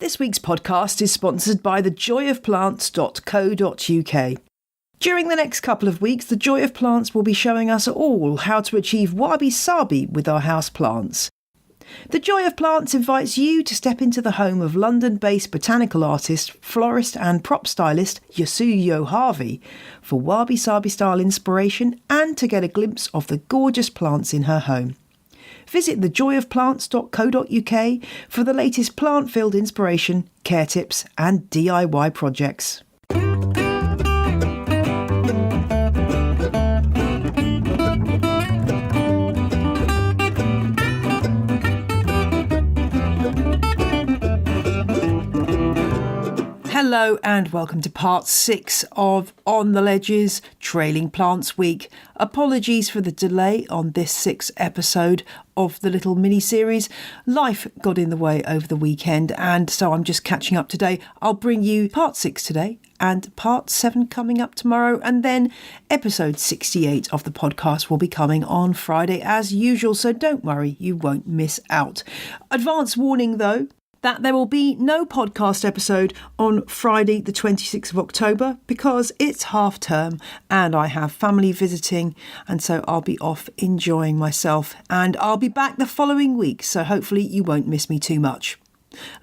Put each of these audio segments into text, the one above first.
This week's podcast is sponsored by thejoyofplants.co.uk. During the next couple of weeks, The Joy of Plants will be showing us all how to achieve wabi-sabi with our houseplants. The Joy of Plants invites you to step into the home of London-based botanical artist, florist and prop stylist Yasuyo Harvey for wabi-sabi style inspiration and to get a glimpse of the gorgeous plants in her home. Visit thejoyofplants.co.uk for the latest plant-filled inspiration, care tips and DIY projects. Hello and welcome to part 6 of On the Ledges Trailing Plants Week. Apologies for the delay on this 6th episode of the little mini-series. Life got in the way over the weekend and so I'm just catching up today. I'll bring you part 6 today and part 7 coming up tomorrow, and then episode 68 of the podcast will be coming on Friday as usual, so don't worry, you won't miss out. Advance warning though, that there will be no podcast episode on Friday the 26th of October because it's half term and I have family visiting, and so I'll be off enjoying myself, and I'll be back the following week, so hopefully you won't miss me too much.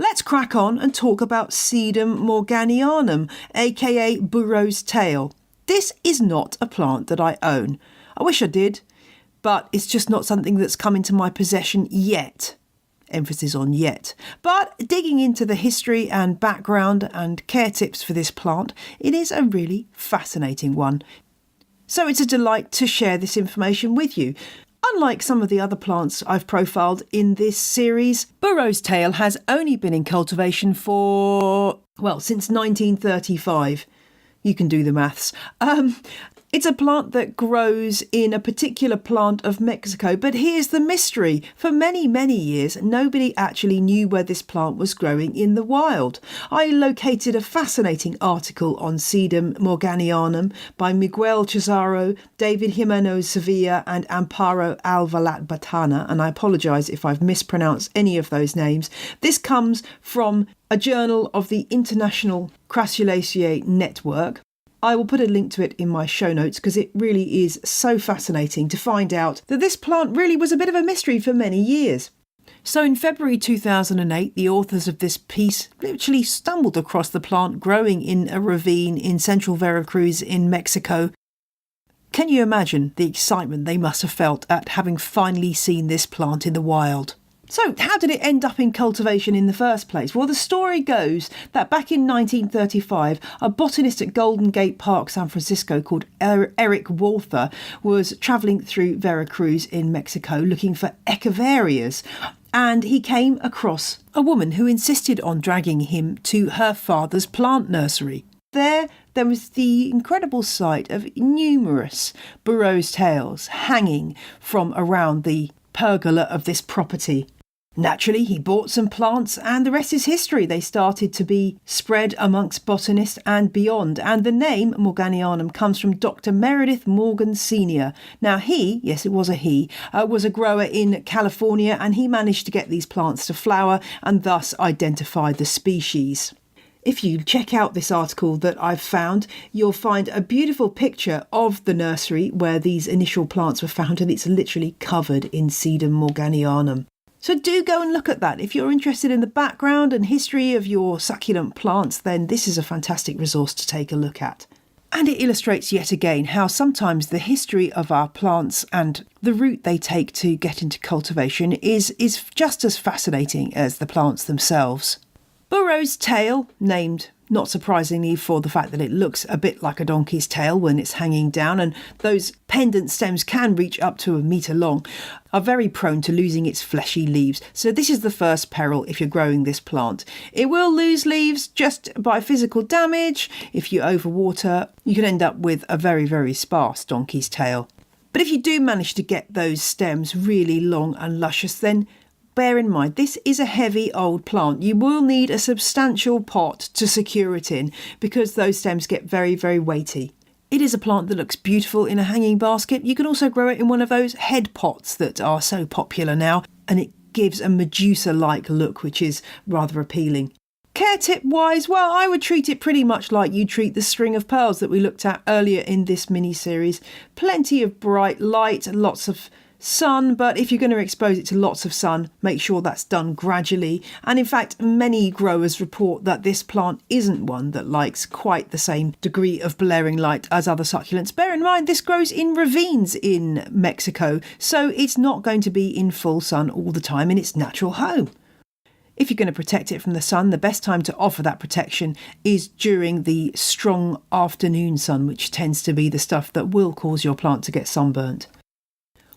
Let's crack on and talk about Sedum morganianum, aka burro's tail. This is not a plant that I own. I wish I did, but it's just not something that's come into my possession yet. Emphasis on yet. But digging into the history and background and care tips for this plant, it is a really fascinating one. So it's a delight to share this information with you. Unlike some of the other plants I've profiled in this series, burro's tail has only been in cultivation since 1935. You can do the maths. It's a plant that grows in a particular plant of Mexico, but here's the mystery. For many, many years, nobody actually knew where this plant was growing in the wild. I located a fascinating article on Sedum morganianum by Miguel Cesaro, David Jimenez Sevilla and Amparo Alvalat-Batana, and I apologise if I've mispronounced any of those names. This comes from a journal of the International Crassulaceae Network. I will put a link to it in my show notes because it really is so fascinating to find out that this plant really was a bit of a mystery for many years. So in February 2008, the authors of this piece literally stumbled across the plant growing in a ravine in central Veracruz in Mexico. Can you imagine the excitement they must have felt at having finally seen this plant in the wild? So how did it end up in cultivation in the first place? Well, the story goes that back in 1935, a botanist at Golden Gate Park, San Francisco, called Eric Walther, was travelling through Veracruz in Mexico looking for echeverias. And he came across a woman who insisted on dragging him to her father's plant nursery. There was the incredible sight of numerous burro's tails hanging from around the pergola of this property. Naturally, he bought some plants and the rest is history. They started to be spread amongst botanists and beyond. And the name morganianum comes from Dr. Meredith Morgan Sr. Now yes, it was a he, was a grower in California, and he managed to get these plants to flower and thus identify the species. If you check out this article that I've found, you'll find a beautiful picture of the nursery where these initial plants were found, and it's literally covered in Sedum morganianum. So do go and look at that. If you're interested in the background and history of your succulent plants, then this is a fantastic resource to take a look at. And it illustrates yet again how sometimes the history of our plants and the route they take to get into cultivation is just as fascinating as the plants themselves. Burro's tail, named not surprisingly for the fact that it looks a bit like a donkey's tail when it's hanging down, and those pendant stems can reach up to 1 metre long, are very prone to losing its fleshy leaves. So this is the first peril if you're growing this plant. It will lose leaves just by physical damage. If you overwater, you can end up with a very, very sparse donkey's tail. But if you do manage to get those stems really long and luscious, then bear in mind, this is a heavy old plant. You will need a substantial pot to secure it in because those stems get very, very weighty. It is a plant that looks beautiful in a hanging basket. You can also grow it in one of those head pots that are so popular now, and it gives a Medusa-like look, which is rather appealing. Care tip wise, well, I would treat it pretty much like you treat the string of pearls that we looked at earlier in this mini-series. Plenty of bright light, lots of sun, but if you're going to expose it to lots of sun, make sure that's done gradually. And in fact, many growers report that this plant isn't one that likes quite the same degree of blaring light as other succulents. Bear in mind, this grows in ravines in Mexico, so it's not going to be in full sun all the time in its natural home. If you're going to protect it from the sun, the best time to offer that protection is during the strong afternoon sun, which tends to be the stuff that will cause your plant to get sunburnt.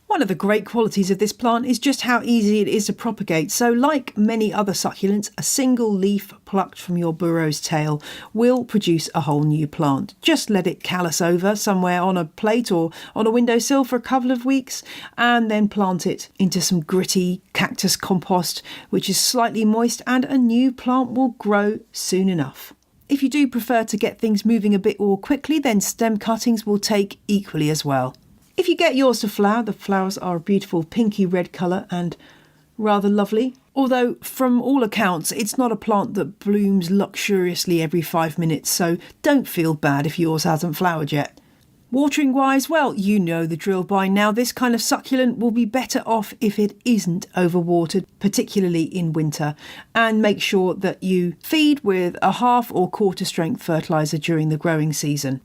One of the great qualities of this plant is just how easy it is to propagate. So like many other succulents, a single leaf plucked from your burro's tail will produce a whole new plant. Just let it callus over somewhere on a plate or on a windowsill for a couple of weeks and then plant it into some gritty cactus compost, which is slightly moist, and a new plant will grow soon enough. If you do prefer to get things moving a bit more quickly, then stem cuttings will take equally as well. If you get yours to flower, the flowers are a beautiful pinky red colour and rather lovely. Although, from all accounts, it's not a plant that blooms luxuriously every 5 minutes, so don't feel bad if yours hasn't flowered yet. Watering wise, well, you know the drill by now. This kind of succulent will be better off if it isn't overwatered, particularly in winter. And make sure that you feed with a half or quarter strength fertiliser during the growing season.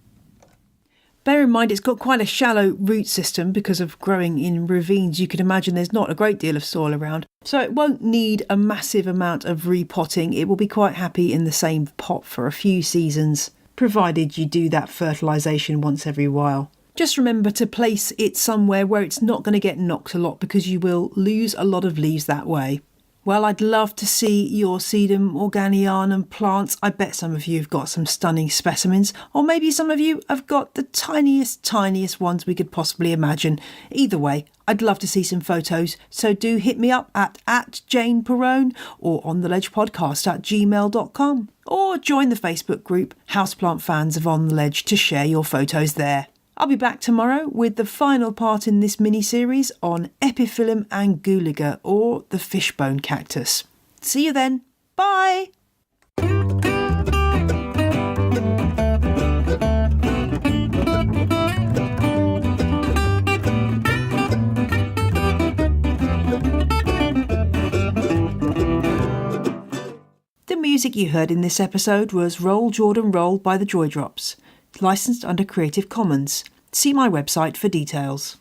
Bear in mind it's got quite a shallow root system because of growing in ravines. You can imagine there's not a great deal of soil around. So it won't need a massive amount of repotting. It will be quite happy in the same pot for a few seasons, provided you do that fertilisation once every while. Just remember to place it somewhere where it's not going to get knocked a lot, because you will lose a lot of leaves that way. Well, I'd love to see your Sedum morganianum plants. I bet some of you have got some stunning specimens, or maybe some of you have got the tiniest ones we could possibly imagine. Either way, I'd love to see some photos, so do hit me up at Jane Perrone or on the Ledge Podcast at gmail.com, or join the Facebook group Houseplant Fans of On the Ledge to share your photos there. I'll be back tomorrow with the final part in this mini-series on Epiphyllum anguliger, or the fishbone cactus. See you then. Bye! The music you heard in this episode was Roll Jordan Roll by the Joy Drops, licensed under Creative Commons. See my website for details.